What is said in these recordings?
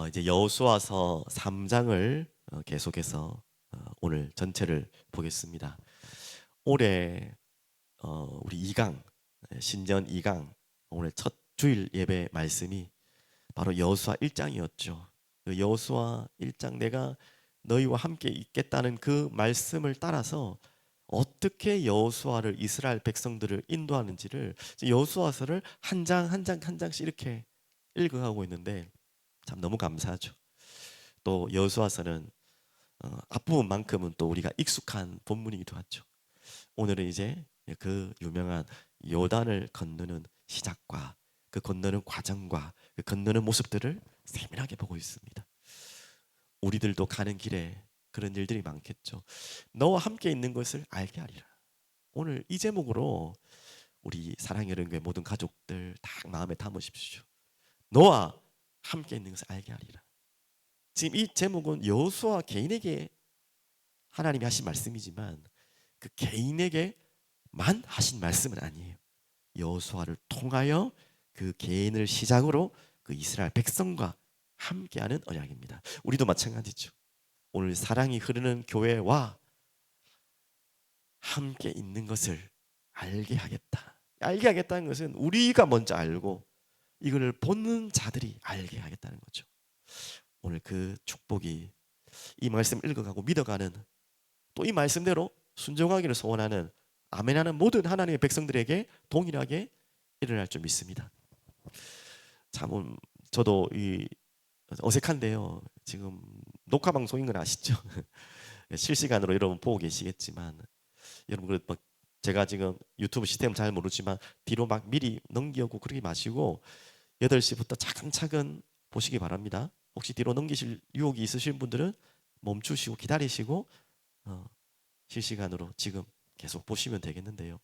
이제 여호수아서 3장을 계속해서 오늘 전체를 보겠습니다. 올해 우리 2강 신전 2강 오늘 첫 주일 예배 말씀이 바로 여호수아 1장이었죠. 그 여호수아 1장 내가 너희와 함께 있겠다는 그 말씀을 따라서 어떻게 여호수아를 이스라엘 백성들을 인도하는지를 여호수아서를 한 장 한 장 한 장씩 이렇게 읽어가고 있는데 참 너무 감사하죠. 또 여호수아서는 앞부분만큼은 또 우리가 익숙한 본문이기도 하죠. 오늘은 이제 그 유명한 요단을 건너는 시작과 그 건너는 과정과 그 건너는 모습들을 세밀하게 보고 있습니다. 우리들도 가는 길에 그런 일들이 많겠죠. 너와 함께 있는 것을 알게 하리라. 오늘 이 제목으로 우리 사랑의 여러분의 모든 가족들 딱 마음에 담으십시오. 너와 함께 있는 것을 알게 하리라. 지금 이 제목은 여호수아 개인에게 하나님이 하신 말씀이지만 그 개인에게만 하신 말씀은 아니에요. 여호수아를 통하여 그 개인을 시작으로 그 이스라엘 백성과 함께하는 언약입니다. 우리도 마찬가지죠. 오늘 사랑이 흐르는 교회와 함께 있는 것을 알게 하겠다. 알게 하겠다는 것은 우리가 먼저 알고 이걸 보는 자들이 알게 하겠다는 거죠. 오늘 그 축복이 이 말씀 읽어가고 믿어가는 또 이 말씀대로 순종하기를 소원하는 아멘하는 모든 하나님의 백성들에게 동일하게 일어날 줄 믿습니다. 참 저도 이 어색한데요. 지금 녹화 방송인 건 아시죠? 실시간으로 여러분 보고 계시겠지만 여러분 제가 지금 유튜브 시스템 잘 모르지만 뒤로 막 미리 넘기고 그러지 마시고 8시부터 차근차근 보시기 바랍니다. 혹시 뒤로 넘기실 유혹이 있으신 분들은 멈추시고 기다리시고 실시간으로 지금 계속 보시면 되겠는데요.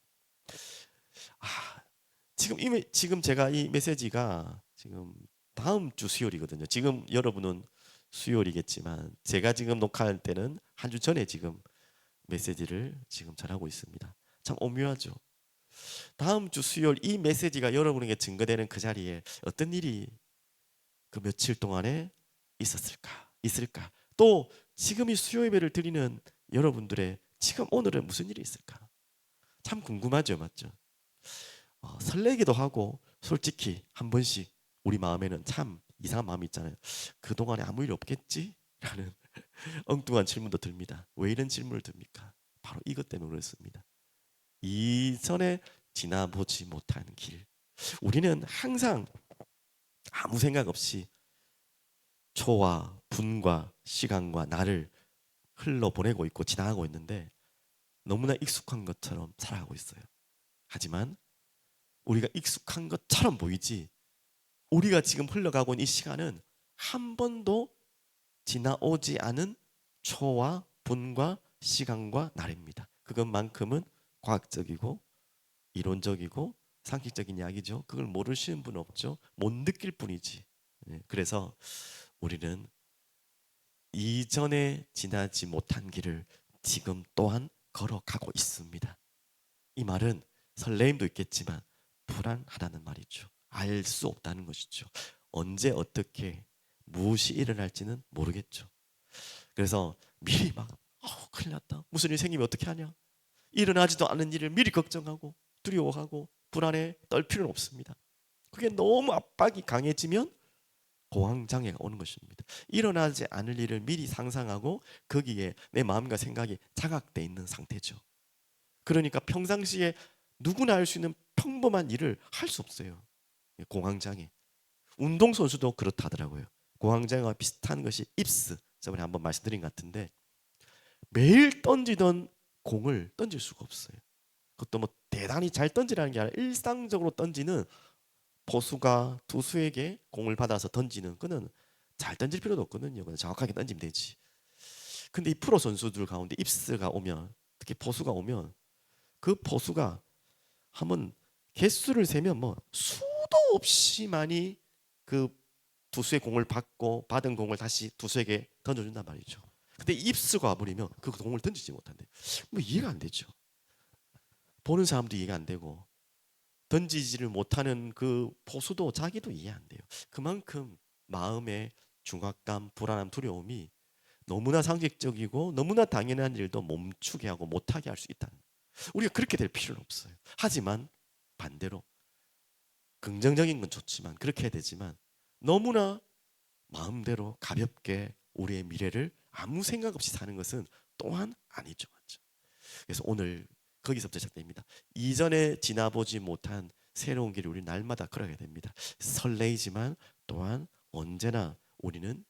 지금 제가 이 메시지가 지금 다음 주 수요일이거든요. 지금 여러분은 수요일이겠지만 제가 지금 녹화할 때는 한 주 전에 지금 메시지를 지금 전하고 있습니다. 참 오묘하죠. 다음 주 수요일 이 메시지가 여러분에게 증거되는 그 자리에 어떤 일이 그 며칠 동안에 있을까? 또 지금 이 수요 예배를 드리는 여러분들의 지금 오늘은 무슨 일이 있을까? 참 궁금하죠, 맞죠? 설레기도 하고 솔직히 한 번씩 우리 마음에는 참 이상한 마음이 있잖아요. 그동안에 아무 일 없겠지? 라는 엉뚱한 질문도 듭니다. 왜 이런 질문을 듭니까? 바로 이것 때문에 그렇습니다. 이전에 지나보지 못한 길. 우리는 항상 아무 생각 없이 초와 분과 시간과 날을 흘러보내고 있고 지나가고 있는데 너무나 익숙한 것처럼 살아가고 있어요. 하지만 우리가 익숙한 것처럼 보이지 우리가 지금 흘러가고 있는 이 시간은 한 번도 지나오지 않은 초와 분과 시간과 날입니다. 그것만큼은 과학적이고 이론적이고 상식적인 이야기죠. 그걸 모르시는 분은 없죠. 못 느낄 뿐이지. 그래서 우리는 이전에 지나지 못한 길을 지금 또한 걸어가고 있습니다. 이 말은 설레임도 있겠지만 불안하다는 말이죠. 알 수 없다는 것이죠. 언제 어떻게 무엇이 일어날지는 모르겠죠. 그래서 미리 막 큰일 났다. 무슨 일 생기면 어떻게 하냐. 일어나지도 않은 일을 미리 걱정하고 두려워하고 불안해 떨 필요는 없습니다. 그게 너무 압박이 강해지면 공황장애가 오는 것입니다. 일어나지 않을 일을 미리 상상하고 거기에 내 마음과 생각이 자각돼 있는 상태죠. 그러니까 평상시에 누구나 할 수 있는 평범한 일을 할 수 없어요. 공황장애. 운동선수도 그렇다더라고요. 공황장애와 비슷한 것이 입스. 저번에 한번 말씀드린 것 같은데 매일 던지던 공을 던질 수가 없어요. 그것도 뭐 대단히 잘 던지라는 게 아니라 일상적으로 던지는 포수가 투수에게 공을 받아서 던지는 그는 잘 던질 필요도 없거든요. 그냥 정확하게 던지면 되지. 근데 이 프로 선수들 가운데 입스가 오면 특히 포수가 오면 그 포수가 한번 개수를 세면 뭐 수도 없이 많이 그 투수의 공을 받고 받은 공을 다시 투수에게 던져준단 말이죠. 근데 입스가 와버리면 그 공을 던지지 못한대. 뭐 이해가 안 되죠. 보는 사람도 이해가 안 되고 던지지를 못하는 그 포수도 자기도 이해 안 돼요. 그만큼 마음에 중압감, 불안함, 두려움이 너무나 상식적이고 너무나 당연한 일도 멈추게 하고 못하게 할 수 있다는 거예요. 우리가 그렇게 될 필요는 없어요. 하지만 반대로 긍정적인 건 좋지만 그렇게 해야 되지만 너무나 마음대로 가볍게 우리의 미래를 아무 생각 없이 사는 것은 또한 아니죠. 맞죠? 그래서 오늘 거기서부터 시작됩니다. 이전에 지나보지 못한 새로운 길을 우리 날마다 걸어가야 됩니다. 설레이지만 또한 언제나 우리는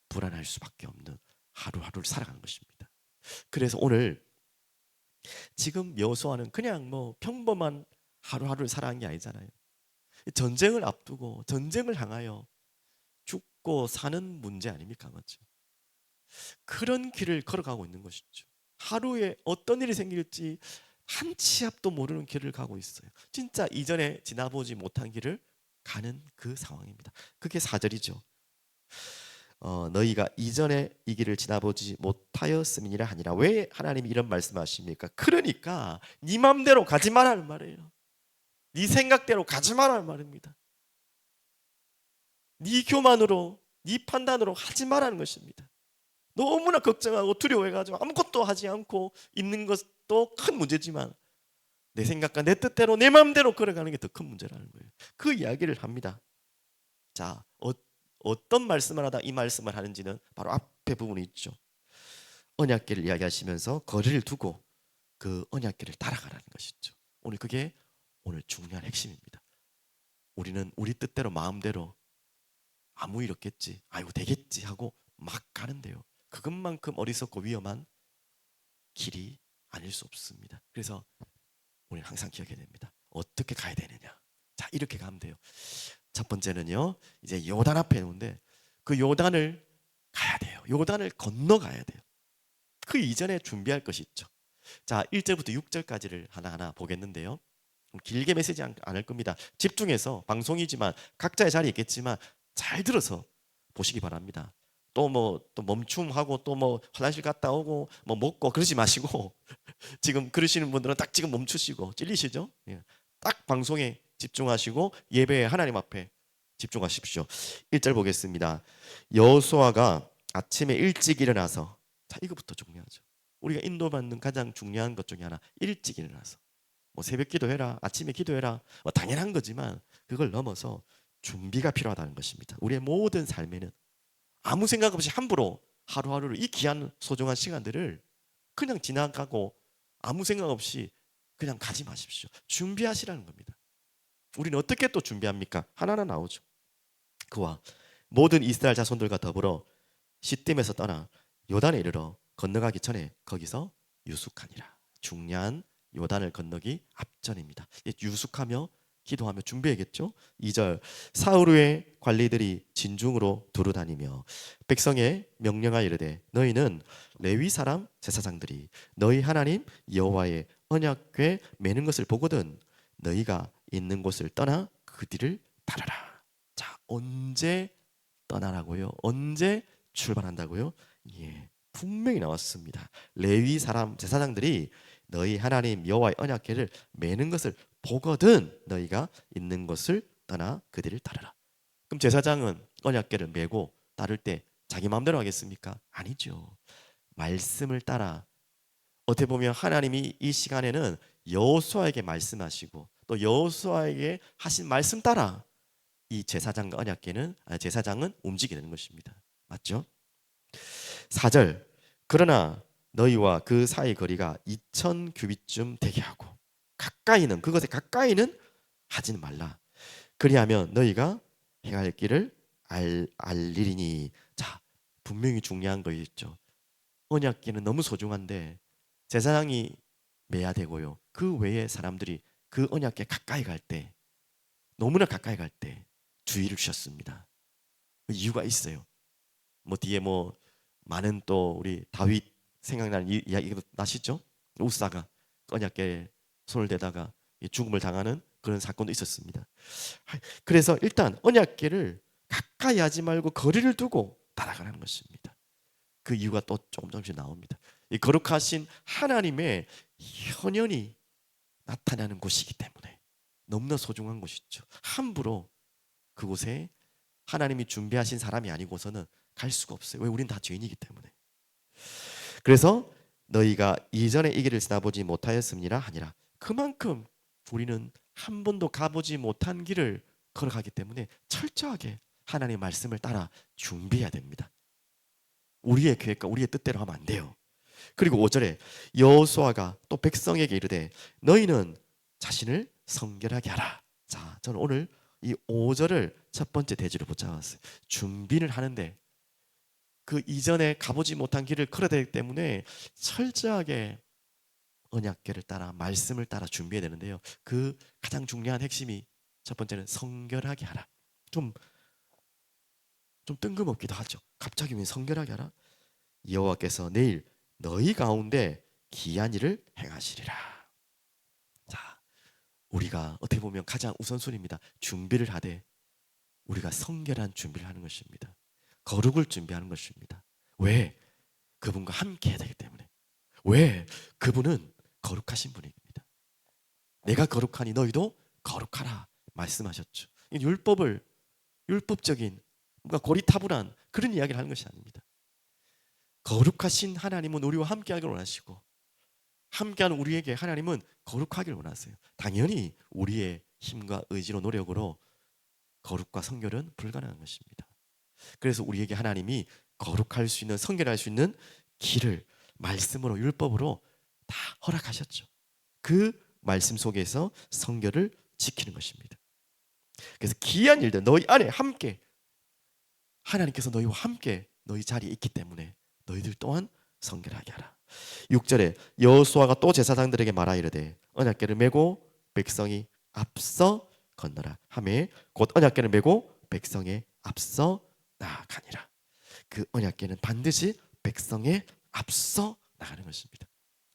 불안할 수밖에 없는 하루하루를 살아가는 것입니다. 그래서 오늘 지금 여호수아는 그냥 뭐 평범한 하루하루를 살아간 게 아니잖아요. 전쟁을 앞두고 전쟁을 향하여 죽고 사는 문제 아닙니까? 맞죠? 그런 길을 걸어가고 있는 것이죠. 하루에 어떤 일이 생길지 한 치 앞도 모르는 길을 가고 있어요. 진짜 이전에 지나보지 못한 길을 가는 그 상황입니다. 그게 4절이죠. 너희가 이전에 이 길을 지나보지 못하였음이니라 하니라. 왜 하나님이 이런 말씀하십니까? 그러니까 네 맘대로 가지 말라는 말이에요. 네 생각대로 가지 말라는 말입니다. 네 교만으로 네 판단으로 하지 말라는 것입니다. 너무나 걱정하고 두려워해가지고 아무것도 하지 않고 있는 것도 큰 문제지만 내 생각과 내 뜻대로 내 마음대로 걸어가는 게 더 큰 문제라는 거예요. 그 이야기를 합니다. 자, 어떤 말씀을 하다 이 말씀을 하는지는 바로 앞에 부분이 있죠. 언약궤를 이야기하시면서 거리를 두고 그 언약궤를 따라가라는 것이죠. 오늘 그게 오늘 중요한 핵심입니다. 우리는 우리 뜻대로 마음대로 아무 일 없겠지, 아이고 되겠지 하고 막 가는데요. 그것만큼 어리석고 위험한 길이 아닐 수 없습니다. 그래서 우리는 항상 기억해야 됩니다. 어떻게 가야 되느냐. 자, 이렇게 가면 돼요. 첫 번째는요, 이제 요단 앞에 있는데 그 요단을 가야 돼요. 요단을 건너가야 돼요. 그 이전에 준비할 것이 있죠. 자, 1절부터 6절까지를 하나하나 보겠는데요. 길게 메시지 않을 겁니다. 집중해서 방송이지만 각자의 자리에 있겠지만 잘 들어서 보시기 바랍니다. 또 멈춤하고 또 뭐 화장실 갔다 오고 뭐 먹고 그러지 마시고 지금 그러시는 분들은 딱 지금 멈추시고 찔리시죠? 예. 딱 방송에 집중하시고 예배에 하나님 앞에 집중하십시오. 1절 보겠습니다. 여호수아가 아침에 일찍 일어나서, 자, 이것부터 중요하죠. 우리가 인도받는 가장 중요한 것 중에 하나, 일찍 일어나서 뭐 새벽 기도해라, 아침에 기도해라, 뭐 당연한 거지만 그걸 넘어서 준비가 필요하다는 것입니다. 우리의 모든 삶에는 아무 생각 없이 함부로 하루하루를, 이 귀한 소중한 시간들을 그냥 지나가고 아무 생각 없이 그냥 가지 마십시오. 준비하시라는 겁니다. 우리는 어떻게 또 준비합니까? 하나하나 나오죠. 그와 모든 이스라엘 자손들과 더불어 시딤에서 떠나 요단에 이르러 건너가기 전에 거기서 유숙하니라. 중요한 요단을 건너기 앞전입니다. 유숙하며 기도하며 준비해야겠죠. 2절 사울의 관리들이 진중으로 두루다니며 백성에 명령하여 이르되 너희는 레위 사람 제사장들이 너희 하나님 여호와의 언약궤 매는 것을 보거든 너희가 있는 곳을 떠나 그 뒤를 따르라. 자, 언제 떠나라고요? 언제 출발한다고요? 예, 분명히 나왔습니다. 레위 사람 제사장들이 너희 하나님 여호와의 언약궤를 매는 것을 보거든 너희가 있는 곳을 떠나 그들을 따르라. 그럼 제사장은 언약궤를 메고 따를 때 자기 마음대로 하겠습니까? 아니죠. 말씀을 따라. 어떻게 보면 하나님이 이 시간에는 여호수아에게 말씀하시고 또 여호수아에게 하신 말씀 따라 이 제사장과 제사장은 움직이는 것입니다. 맞죠? 4절 그러나 너희와 그 사이 거리가 2000 규빗쯤 되게 하고 가까이는, 그것에 가까이는 하지는 말라. 그리하면 너희가 행할 길을 알리리니. 자, 분명히 중요한 거 있죠. 언약궤는 너무 소중한데 제사장이 매야 되고요. 그 외에 사람들이 그 언약궤 가까이 갈 때, 너무나 가까이 갈 때 주의를 주셨습니다. 그 이유가 있어요. 뭐 뒤에 뭐 많은 또 우리 다윗 생각나는 이야기도 나시죠? 우사가 언약궤에 손을 대다가 죽음을 당하는 그런 사건도 있었습니다. 그래서 일단 언약궤를 가까이 하지 말고 거리를 두고 따라가는 것입니다. 그 이유가 또 조금씩 나옵니다. 이 거룩하신 하나님의 현현이 나타나는 곳이기 때문에 너무나 소중한 곳이죠. 함부로 그곳에 하나님이 준비하신 사람이 아니고서는 갈 수가 없어요. 왜? 우린 다 죄인이기 때문에. 그래서 너희가 이전에 이 길을 지나보지 못하였음이라 하니라. 그만큼 우리는 한 번도 가보지 못한 길을 걸어가기 때문에 철저하게 하나님의 말씀을 따라 준비해야 됩니다. 우리의 계획과 우리의 뜻대로 하면 안 돼요. 그리고 5절에 여호수아가 또 백성에게 이르되 너희는 자신을 성결하게 하라. 자, 저는 오늘 이 5절을 첫 번째 대지로 붙잡았어요. 준비를 하는데 그 이전에 가보지 못한 길을 걸어야 되기 때문에 철저하게 언약궤를 따라 말씀을 따라 준비해야 되는데요. 그 가장 중요한 핵심이 첫 번째는 성결하게 하라. 좀 뜬금없기도 하죠. 갑자기 왜 성결하게 하라? 여호와께서 내일 너희 가운데 기이한 일을 행하시리라. 자, 우리가 어떻게 보면 가장 우선순위입니다. 준비를 하되 우리가 성결한 준비를 하는 것입니다. 거룩을 준비하는 것입니다. 왜? 그분과 함께 해야 되기 때문에. 왜? 그분은 거룩하신 분입니다. 내가 거룩하니 너희도 거룩하라 말씀하셨죠. 율법적인 뭔가 고리타분한 그런 이야기를 하는 것이 아닙니다. 거룩하신 하나님은 우리와 함께하기를 원하시고 함께하는 우리에게 하나님은 거룩하기를 원하세요. 당연히 우리의 힘과 의지로 노력으로 거룩과 성결은 불가능한 것입니다. 그래서 우리에게 하나님이 거룩할 수 있는, 성결할 수 있는 길을 말씀으로, 율법으로 다 허락하셨죠. 그 말씀 속에서 성결을 지키는 것입니다. 그래서 기이한 일들 너희 안에 함께 하나님께서 너희와 함께 너희 자리에 있기 때문에 너희들 또한 성결하게 하라. 6절에 여호수아가 또 제사장들에게 말하 이르되 언약궤를 메고 백성이 앞서 건너라 하매 곧 언약궤를 메고 백성의 앞서 나아가니라. 그 언약궤는 반드시 백성의 앞서 나가는 것입니다.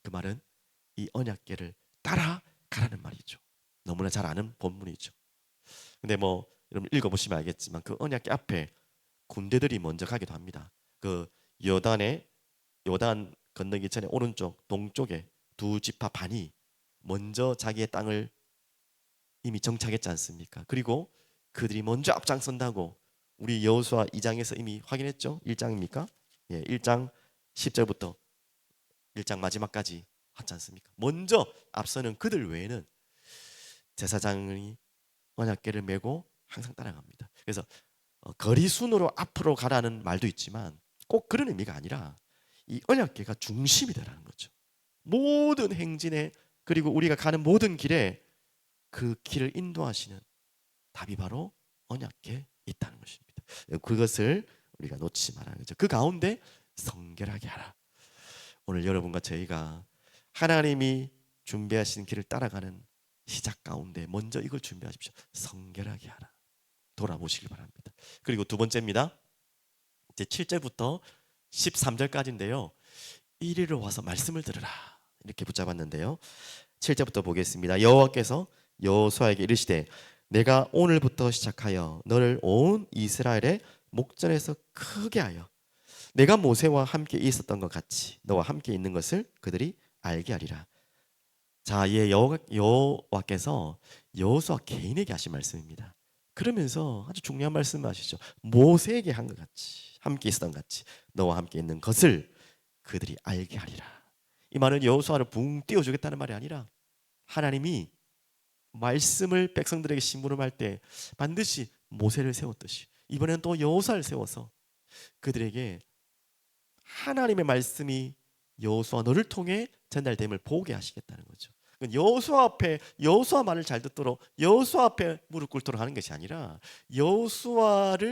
그 말은 이 언약궤를 따라가라는 말이죠. 너무나 잘 아는 본문이죠. 근데 뭐 여러분 읽어보시면 알겠지만 그 언약궤 앞에 군대들이 먼저 가기도 합니다. 그 요단 건너기 전에 오른쪽 동쪽에 두 지파 반이 먼저 자기의 땅을 이미 정착했지 않습니까? 그리고 그들이 먼저 앞장선다고 우리 여호수아 2장에서 이미 확인했죠. 1장입니까? 예, 1장 10절부터 1장 마지막까지 하지 않습니까? 먼저 앞서는 그들 외에는 제사장이 언약궤를 메고 항상 따라갑니다. 그래서 거리 순으로 앞으로 가라는 말도 있지만 꼭 그런 의미가 아니라 이 언약궤가 중심이 되라는 거죠. 모든 행진에 그리고 우리가 가는 모든 길에 그 길을 인도하시는 답이 바로 언약궤에 있다는 것입니다. 그것을 우리가 놓치지 말아야 하죠. 그 가운데 성결하게 하라. 오늘 여러분과 저희가 하나님이 준비하신 길을 따라가는 시작 가운데 먼저 이걸 준비하십시오. 성결하게 하라. 돌아보시길 바랍니다. 그리고 두 번째입니다. 이제 7절부터 13절까지인데요. 이리로 와서 말씀을 들으라. 이렇게 붙잡았는데요. 7절부터 보겠습니다. 여호와께서 여호수아에게 이르시되 내가 오늘부터 시작하여 너를 온 이스라엘의 목전에서 크게 하여 내가 모세와 함께 있었던 것 같이 너와 함께 있는 것을 그들이 알게 하리라. 자, 여호와께서 여호수아 개인에게 하신 말씀입니다. 그러면서 아주 중요한 말씀을 하시죠. 모세에게 한 것 같이 함께 있었던 것 같이 너와 함께 있는 것을 그들이 알게 하리라. 이 말은 여호수아를 붕 띄워주겠다는 말이 아니라 하나님이 말씀을 백성들에게 심부름할 때 반드시 모세를 세웠듯이 이번에는 또 여호수아를 세워서 그들에게 하나님의 말씀이 여호수아 너를 통해 전달됨을 보게 하시겠다는 거죠. 여호수아 앞에 여호수아 말을 잘 듣도록 여호수아 앞에 무릎 꿇도록 하는 것이 아니라 여호수아가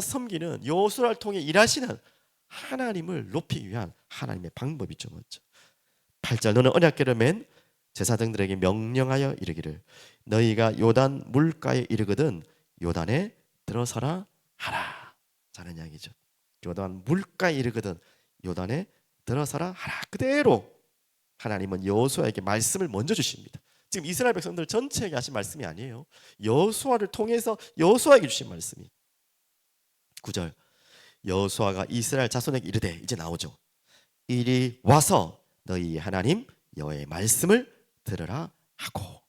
섬기는 여호수아를 통해 일하시는 하나님을 높이기 위한 하나님의 방법이죠. 먼저 8절 너는 언약궤를 맨 제사장들에게 명령하여 이르기를 너희가 요단 물가에 이르거든 요단에 들어서라 하라. 자는 이야기죠. 요단 물가에 이르거든 요단에 들어서라 하라. 그대로 하나님은 여호수아에게 말씀을 먼저 주십니다. 지금 이스라엘 백성들 전체에게 하신 말씀이 아니에요. 여호수아를 통해서 여호수아에게 주신 말씀이 9절 여호수아가 이스라엘 자손에게 이르되 이제 나오죠. 이리 와서 너희 하나님 여호와의 말씀을 들으라 하고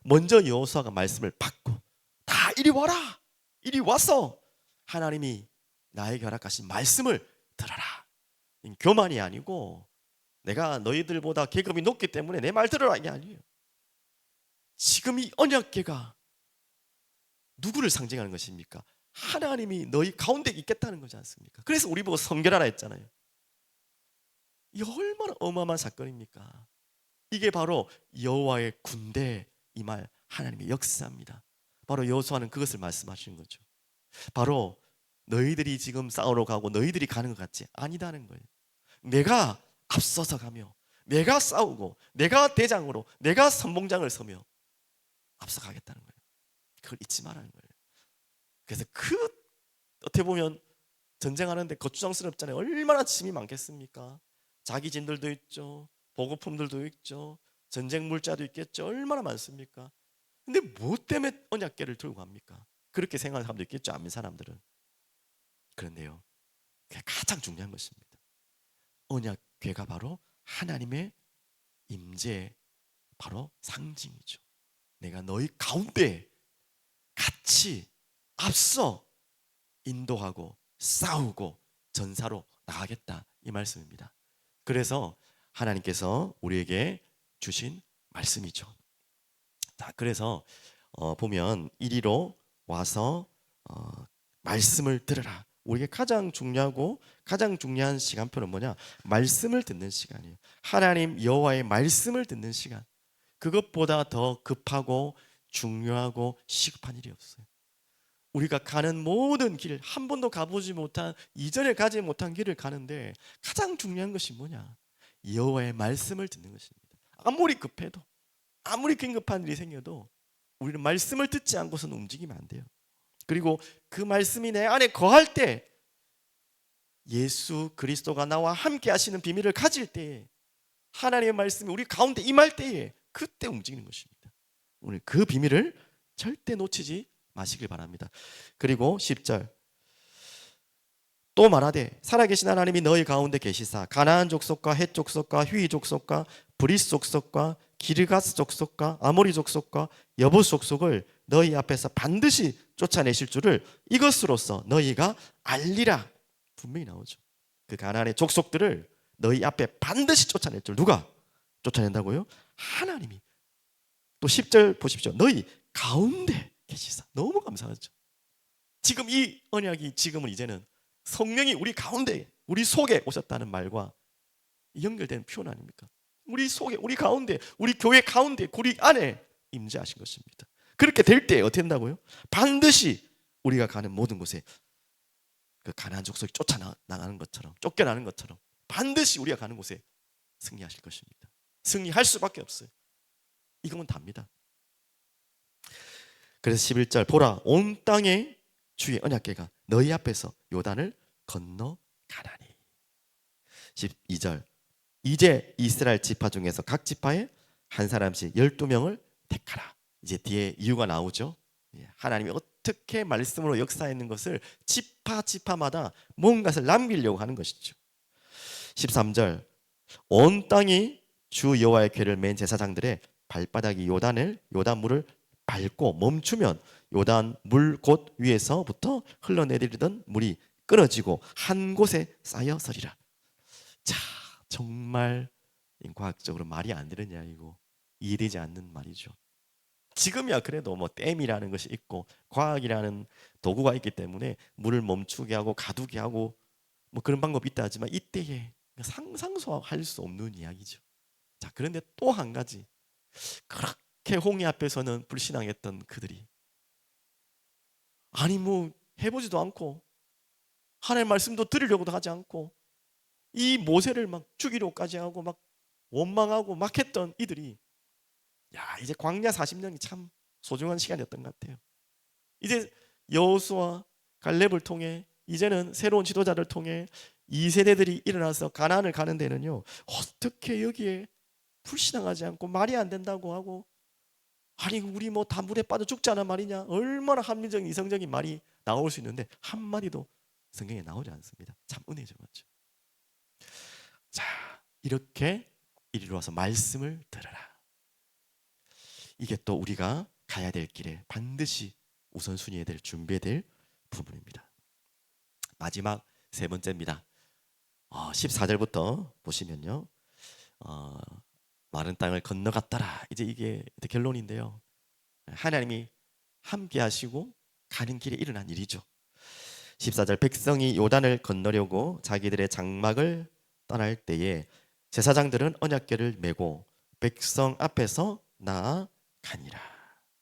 먼저 여호수아가 말씀을 받고 다 이리 와라. 이리 와서 하나님이 나에게 허락하신 말씀을 들어라. 교만이 아니고 내가 너희들보다 계급이 높기 때문에 내 말 들어라 이게 아니에요. 지금 이 언약궤가 누구를 상징하는 것입니까? 하나님이 너희 가운데 있겠다는 거지 않습니까? 그래서 우리 보고 성결하라 했잖아요. 이 얼마나 어마어마한 사건입니까? 이게 바로 여호와의 군대, 이 말 하나님의 역사입니다. 바로 여호수아는 그것을 말씀하시는 거죠. 바로 너희들이 지금 싸우러 가고 너희들이 가는 것 같지 아니다는 거예요. 내가 앞서서 가며 내가 싸우고 내가 대장으로 내가 선봉장을 서며 앞서가겠다는 거예요. 그걸 잊지 말라는 거예요. 그래서 어떻게 보면 전쟁하는데 거추장스럽잖아요. 얼마나 짐이 많겠습니까? 자기 진들도 있죠. 보급품들도 있죠. 전쟁 물자도 있겠죠. 얼마나 많습니까? 근데 뭐 때문에 언약궤를 들고 갑니까? 그렇게 생각하는 사람도 있겠죠. 안 믿는 사람들은. 그런데요, 그게 가장 중요한 것입니다. 언약궤가 바로 하나님의 임재의 바로 상징이죠. 내가 너희 가운데 같이 앞서 인도하고 싸우고 전사로 나가겠다 이 말씀입니다. 그래서 하나님께서 우리에게 주신 말씀이죠. 자, 그래서 보면 이리로 와서 말씀을 들으라. 우리에게 가장 중요하고 가장 중요한 시간표는 뭐냐? 말씀을 듣는 시간이에요. 하나님 여호와의 말씀을 듣는 시간. 그것보다 더 급하고 중요하고 시급한 일이 없어요. 우리가 가는 모든 길, 한 번도 가보지 못한, 이전에 가지 못한 길을 가는데 가장 중요한 것이 뭐냐? 여호와의 말씀을 듣는 것입니다. 아무리 급해도, 아무리 긴급한 일이 생겨도 우리는 말씀을 듣지 않고서는 움직이면 안 돼요. 그리고 그 말씀이 내 안에 거할 때, 예수 그리스도가 나와 함께 하시는 비밀을 가질 때에, 하나님의 말씀이 우리 가운데 임할 때에 그때 움직이는 것입니다. 오늘 그 비밀을 절대 놓치지 마시길 바랍니다. 그리고 10절 또 말하되 살아계신 하나님이 너희 가운데 계시사 가나안 족속과 헷 족속과 휘 족속과 브리스 족속과 기르가스 족속과 아모리 족속과 여부스 족속을 너희 앞에서 반드시 쫓아내실 줄을 이것으로써 너희가 알리라. 분명히 나오죠. 그 가나안의 족속들을 너희 앞에 반드시 쫓아낼 줄. 누가 쫓아낸다고요? 하나님이. 또 10절 보십시오. 너희 가운데 계시사. 너무 감사하죠. 지금 이 언약이 지금은 이제는 성령이 우리 가운데, 우리 속에 오셨다는 말과 연결된 표현 아닙니까? 우리 속에, 우리 가운데, 우리 교회 가운데, 우리 안에 임재하신 것입니다. 그렇게 될 때 어떻게 된다고요? 반드시 우리가 가는 모든 곳에 그 가나안 족속이 쫓아나가는 것처럼, 쫓겨나는 것처럼 반드시 우리가 가는 곳에 승리하실 것입니다. 승리할 수밖에 없어요. 이건 답니다. 그래서 11절 보라 온 땅에 주의 언약궤가 너희 앞에서 요단을 건너가나니. 12절 이제 이스라엘 지파 중에서 각 지파에 한 사람씩 12명을 택하라. 이제 뒤에 이유가 나오죠. 하나님이 어떻게 말씀으로 역사했는 것을 지파마다 뭔가를 남기려고 하는 것이죠. 13절 온 땅이 주 여호와의 궤를 맨 제사장들의 발바닥이 요단물을 밟고 멈추면 요단 물 곳 위에서부터 흘러내리던 물이 끊어지고 한 곳에 쌓여 서리라. 자, 정말 과학적으로 말이 안 되는 이야기고 이해되지 않는 말이죠. 지금이야 그래도 뭐 댐이라는 것이 있고 과학이라는 도구가 있기 때문에 물을 멈추게 하고 가두게 하고 뭐 그런 방법이 있다 하지만 이때에 상상도 할 수 없는 이야기죠. 자, 그런데 또 한 가지, 그렇게 홍해 앞에서는 불신앙했던 그들이 아니 뭐 해보지도 않고 하나님의 말씀도 들으려고도 하지 않고 이 모세를 막 죽이려고까지 하고 막 원망하고 막 했던 이들이 야, 이제 광야 40년이 참 소중한 시간이었던 것 같아요. 이제 여호수아 갈렙을 통해 이제는 새로운 지도자를 통해 2세대들이 일어나서 가나안을 가는 데는요, 어떻게 여기에 불신앙하지 않고 말이 안 된다고 하고 아니 우리 뭐 다 물에 빠져 죽자는 말이냐, 얼마나 합리적인 이성적인 말이 나올 수 있는데 한마디도 성경에 나오지 않습니다. 참 은혜죠, 맞죠? 자, 이렇게 이리로 와서 말씀을 들으라. 이게 또 우리가 가야 될 길에 반드시 우선순위에 될 준비해야 될 부분입니다. 마지막 세 번째입니다. 14절부터 보시면요. 어, 마른 땅을 건너갔더라. 이제 이게 결론인데요. 하나님이 함께 하시고 가는 길에 일어난 일이죠. 14절 백성이 요단을 건너려고 자기들의 장막을 떠날 때에 제사장들은 언약궤를 메고 백성 앞에서 나아가니라.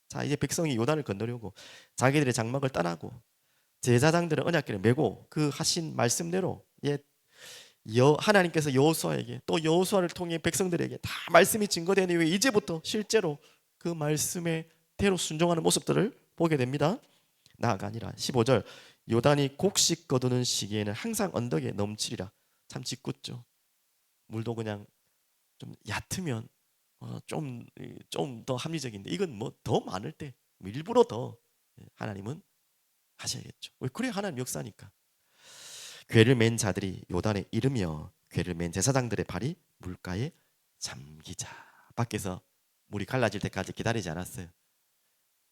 자, 이제 백성이 요단을 건너려고 자기들의 장막을 떠나고 제사장들은 언약궤를 메고 그 하신 말씀대로 하나님께서 여호수아에게 또 여호수아를 통해 백성들에게 다 말씀이 증거된 이후에 이제부터 실제로 그 말씀에 대로 순종하는 모습들을 보게 됩니다. 나아가 아니라 15절 요단이 곡식 거두는 시기에는 항상 언덕에 넘치리라. 참 짓궂죠. 물도 그냥 좀 얕으면 좀 더 합리적인데 이건 뭐 더 많을 때 일부러 더 하나님은 하셔야겠죠. 왜 그래? 하나님 역사니까. 궤를 맨 자들이 요단에 이르며 궤를 맨 제사장들의 발이 물가에 잠기자. 밖에서 물이 갈라질 때까지 기다리지 않았어요.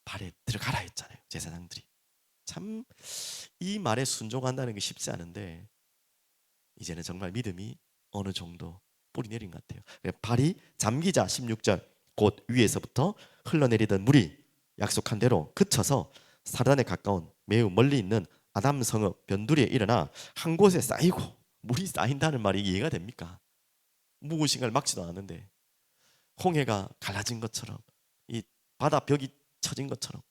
발에 들어가라 했잖아요. 제사장들이. 참 이 말에 순종한다는 게 쉽지 않은데 이제는 정말 믿음이 어느 정도 뿌리 내린 것 같아요. 발이 잠기자 16절 곧 위에서부터 흘러내리던 물이 약속한 대로 그쳐서 사르단에 가까운 매우 멀리 있는 아담 성읍 변두리에 일어나 한 곳에 쌓이고. 물이 쌓인다는 말이 이해가 됩니까? 무엇인가를 막지도 않았는데 홍해가 갈라진 것처럼 이 바다 벽이 쳐진 것처럼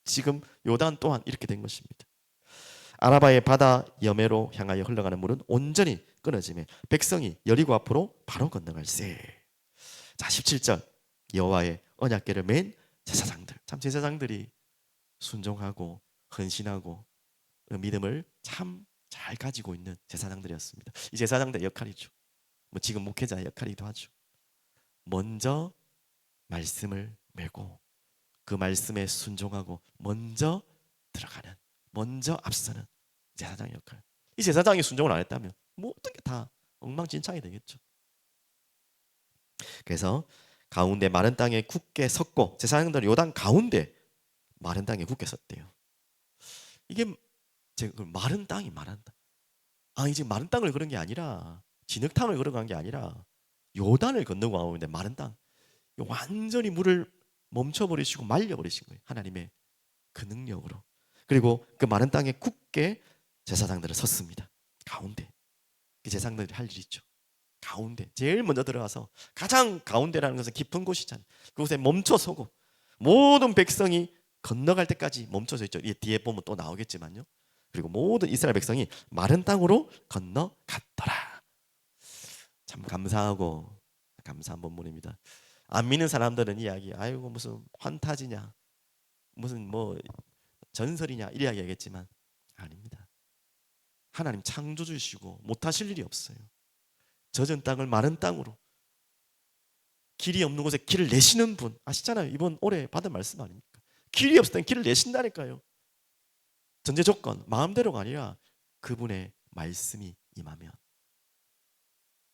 지금 요단 또한 이렇게 된 것입니다. 아라바의 바다 여매로 향하여 흘러가는 물은 온전히 끊어지며 백성이 여리고 앞으로 바로 건너갈세. 자 17절 여호와의 언약궤를 맨 제사장들. 참 제사장들이 순종하고 헌신하고 믿음을 참 잘 가지고 있는 제사장들이었습니다. 이 제사장들의 역할이죠. 뭐 지금 목회자의 역할이기도 하죠. 먼저 말씀을 메고 그 말씀에 순종하고 먼저 들어가는, 먼저 앞서는 제사장의 역할. 이 제사장이 순종을 안 했다면 모든 게 다 엉망진창이 되겠죠. 그래서 가운데 마른 땅에 굳게 섰고 제사장들은 요단 가운데 마른 땅에 굳게 섰대요. 이게 제가 마른 땅이 마른 땅. 이제 마른 땅을 걸은 게 아니라 진흙탕을 걸어간 게 아니라 요단을 건너고 나오는데 마른 땅. 완전히 물을 멈춰버리시고 말려버리신 거예요. 하나님의 그 능력으로. 그리고 그 마른 땅에 굳게 제사장들은 섰습니다. 가운데. 그 제사장들이 할 일이 있죠. 가운데. 제일 먼저 들어가서 가장 가운데라는 것은 깊은 곳이잖아요. 그곳에 멈춰서고 모든 백성이 건너갈 때까지 멈춰서 있죠. 뒤에 보면 또 나오겠지만요. 그리고 모든 이스라엘 백성이 마른 땅으로 건너갔더라. 참 감사하고 감사한 본문입니다. 안 믿는 사람들은 이야기, 아이고 무슨 환타지냐, 무슨 뭐 전설이냐 이 이야기하겠지만 아닙니다. 하나님 창조주시고 못하실 일이 없어요. 젖은 땅을 마른 땅으로, 길이 없는 곳에 길을 내시는 분 아시잖아요. 이번 올해 받은 말씀 아닙니까? 길이 없을 땐 길을 내신다니까요. 전제 조건 마음대로가 아니라 그분의 말씀이 임하면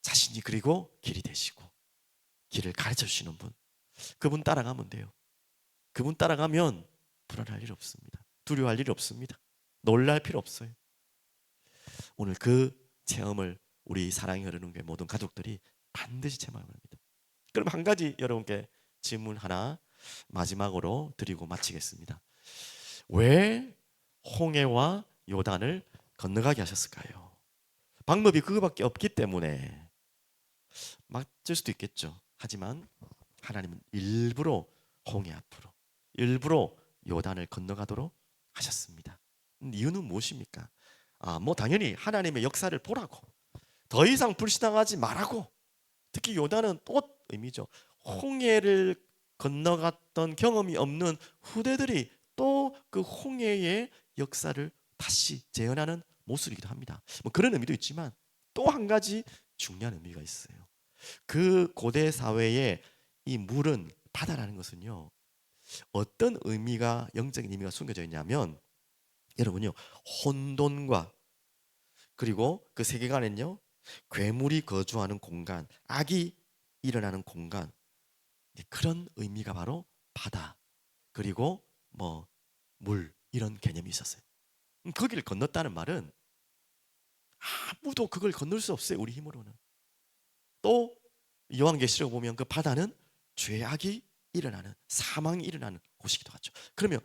자신이 그리고 길이 되시고 길을 가르쳐 주시는 분, 그분 따라가면 돼요. 그분 따라가면 불안할 일 없습니다. 두려워할 일 없습니다. 놀랄 필요 없어요. 오늘 그 체험을 우리 사랑이 흐르는 교회 모든 가족들이 반드시 체험해야 합니다. 그럼 한 가지 여러분께 질문 하나 마지막으로 드리고 마치겠습니다. 왜 홍해와 요단을 건너가게 하셨을까요? 방법이 그거밖에 없기 때문에 맞을 수도 있겠죠. 하지만 하나님은 일부러 홍해 앞으로, 일부러 요단을 건너가도록 하셨습니다. 이유는 무엇입니까? 뭐 당연히 하나님의 역사를 보라고, 더 이상 불신앙하지 말라고. 특히 요단은 또 의미죠. 홍해를 건너갔던 경험이 없는 후대들이 또 그 홍해의 역사를 다시 재현하는 모습이기도 합니다. 뭐 그런 의미도 있지만 또 한 가지 중요한 의미가 있어요. 그 고대 사회에 이 물은, 바다라는 것은요, 어떤 의미가, 영적인 의미가 숨겨져 있냐면 여러분요, 혼돈과 그리고 그 세계관에는요 괴물이 거주하는 공간, 악이 일어나는 공간, 그런 의미가 바로 바다 그리고 뭐 물, 이런 개념이 있었어요. 거기를 건넜다는 말은 아무도 그걸 건널 수 없어요. 우리 힘으로는. 또 요한계시록 보면 그 바다는 죄악이 일어나는, 사망이 일어나는 곳이기도 하죠. 그러면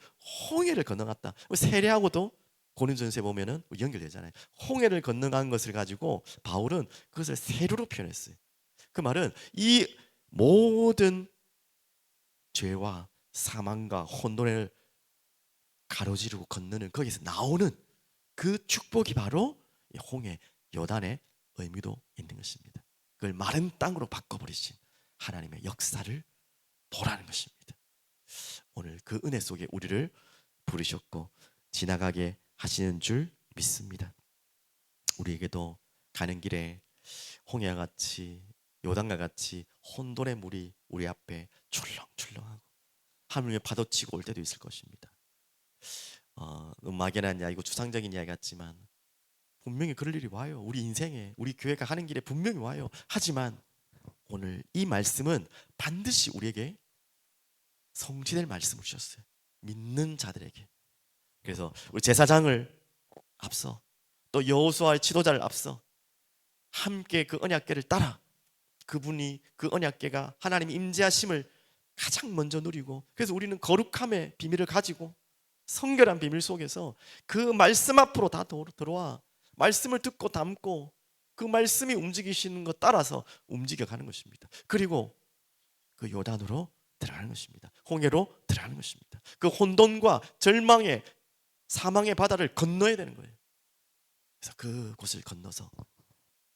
홍해를 건너갔다. 세례하고도 고린도전서에 보면은 연결되잖아요. 홍해를 건너간 것을 가지고 바울은 그것을 세례로 표현했어요. 그 말은 이 모든 죄와 사망과 혼돈을 가로지르고 건너는, 거기서 나오는 그 축복이 바로 이 홍해, 요단의 의미도 있는 것입니다. 그걸 마른 땅으로 바꿔버리신 하나님의 역사를 보라는 것입니다. 오늘 그 은혜 속에 우리를 부르셨고 지나가게 하시는 줄 믿습니다. 우리에게도 가는 길에 홍해와 같이, 요단과 같이 혼돈의 물이 우리 앞에 출렁출렁하고 하물며 파도치고 올 때도 있을 것입니다. 막연한 이야기고 추상적인 이야기 같지만 분명히 그럴 일이 와요. 우리 인생에, 우리 교회가 하는 길에 분명히 와요. 하지만 오늘 이 말씀은 반드시 우리에게 성취될 말씀을 주셨어요. 믿는 자들에게. 그래서 우리 제사장을 앞서 또 여호수아의 지도자를 앞서 함께 그 언약궤를 따라 그분이, 그 언약궤가 하나님의 임재하심을 가장 먼저 누리고, 그래서 우리는 거룩함의 비밀을 가지고 성결한 비밀 속에서 그 말씀 앞으로 다 들어와 말씀을 듣고 담고 그 말씀이 움직이시는 것 따라서 움직여가는 것입니다. 그리고 그 요단으로 들어가는 것입니다. 홍해로 들어가는 것입니다. 그 혼돈과 절망의 사망의 바다를 건너야 되는 거예요. 그래서 그곳을 건너서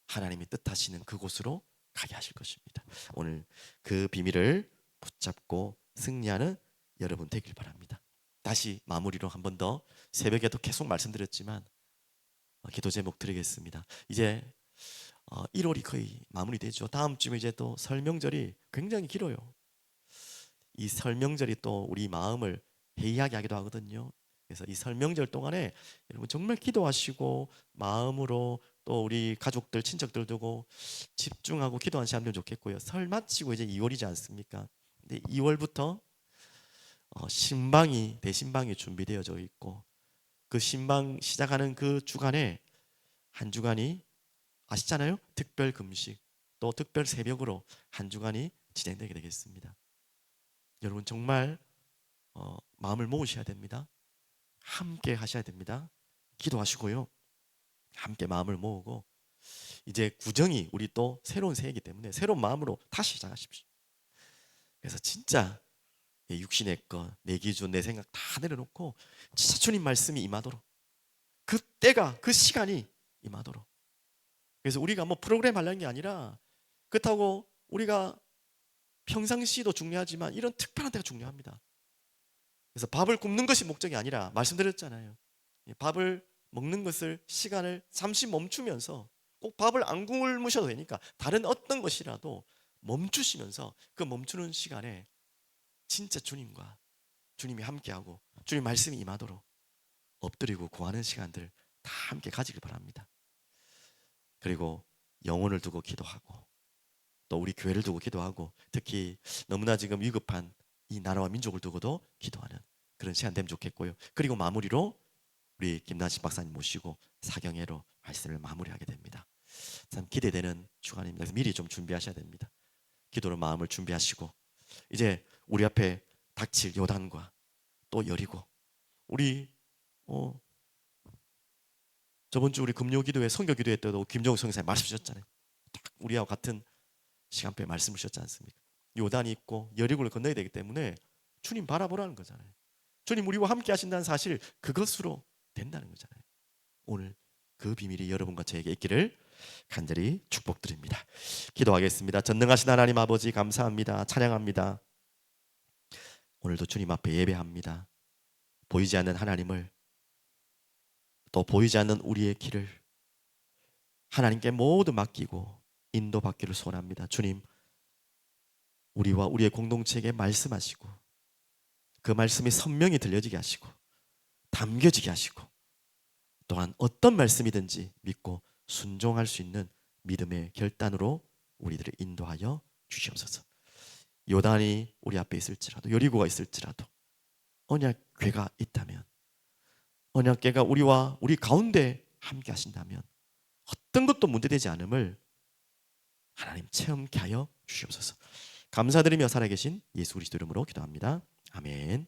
하나님이 뜻하시는 그곳으로 가게 하실 것입니다. 오늘 그 비밀을 붙잡고 승리하는 여러분 되길 바랍니다. 다시 마무리로 한 번 더, 새벽에도 계속 말씀드렸지만 기도 제목 드리겠습니다. 이제 1월이 거의 마무리되죠. 다음 주에 이제 또 설 명절이 굉장히 길어요. 이 설 명절이 또 우리 마음을 해이하게 하기도 하거든요. 그래서 이 설 명절 동안에 여러분 정말 기도하시고 마음으로 또 우리 가족들, 친척들 두고 집중하고 기도하는 시간 되면 좋겠고요. 설 마치고 이제 2월이지 않습니까? 근데 2월부터 신방이, 대신방이 준비되어져 있고, 그 신방 시작하는 그 주간에 한 주간이 아시잖아요. 특별 금식 또 특별 새벽으로 한 주간이 진행되게 되겠습니다. 여러분 정말 마음을 모으셔야 됩니다. 함께 하셔야 됩니다. 기도하시고요. 함께 마음을 모으고 이제 구정이 우리 또 새로운 새해이기 때문에 새로운 마음으로 다시 시작하십시오. 그래서 진짜 육신의 것, 내 기준, 내 생각 다 내려놓고 진짜 주님 말씀이 임하도록, 그 때가, 그 시간이 임하도록. 그래서 우리가 뭐 프로그램 하려는 게 아니라, 그렇다고 우리가 평상시도 중요하지만 이런 특별한 때가 중요합니다. 그래서 밥을 굶는 것이 목적이 아니라, 말씀드렸잖아요. 밥을 먹는 것을, 시간을 잠시 멈추면서, 꼭 밥을 안 굶으셔도 되니까 다른 어떤 것이라도 멈추시면서 그 멈추는 시간에 진짜 주님과, 주님이 함께하고 주님 말씀이 임하도록 엎드리고 구하는 시간들 다 함께 가지길 바랍니다. 그리고 영혼을 두고 기도하고 또 우리 교회를 두고 기도하고, 특히 너무나 지금 위급한 이 나라와 민족을 두고도 기도하는 그런 시간 되면 좋겠고요. 그리고 마무리로 우리 김나식 박사님 모시고 사경회로 말씀을 마무리하게 됩니다. 참 기대되는 주간입니다. 그래서 미리 좀 준비하셔야 됩니다. 기도로 마음을 준비하시고 이제 우리 앞에 닥칠 요단과 또 여리고, 우리 저번 주 우리 금요 기도회, 성교 기도회 때도 김정우 성사님 말씀 주셨잖아요. 딱 우리하고 같은 시간표에 말씀 주셨지 않습니까? 요단이 있고 여리고를 건너야 되기 때문에 주님 바라보라는 거잖아요. 주님 우리와 함께 하신다는 사실, 그것으로 된다는 거잖아요. 오늘 그 비밀이 여러분과 저에게 있기를 간절히 축복드립니다. 기도하겠습니다. 전능하신 하나님 아버지, 감사합니다. 찬양합니다. 오늘도 주님 앞에 예배합니다. 보이지 않는 하나님을, 또 보이지 않는 우리의 길을 하나님께 모두 맡기고 인도받기를 소원합니다. 주님, 우리와 우리의 공동체에게 말씀하시고 그 말씀이 선명히 들려지게 하시고 담겨지게 하시고, 또한 어떤 말씀이든지 믿고 순종할 수 있는 믿음의 결단으로 우리들을 인도하여 주시옵소서. 요단이 우리 앞에 있을지라도, 여리고가 있을지라도, 언약궤가 있다면 언약궤가 우리와 우리 가운데 함께 하신다면 어떤 것도 문제되지 않음을 하나님 체험케 하여 주시옵소서. 감사드리며 살아계신 예수 그리스도 이름으로 기도합니다. 아멘.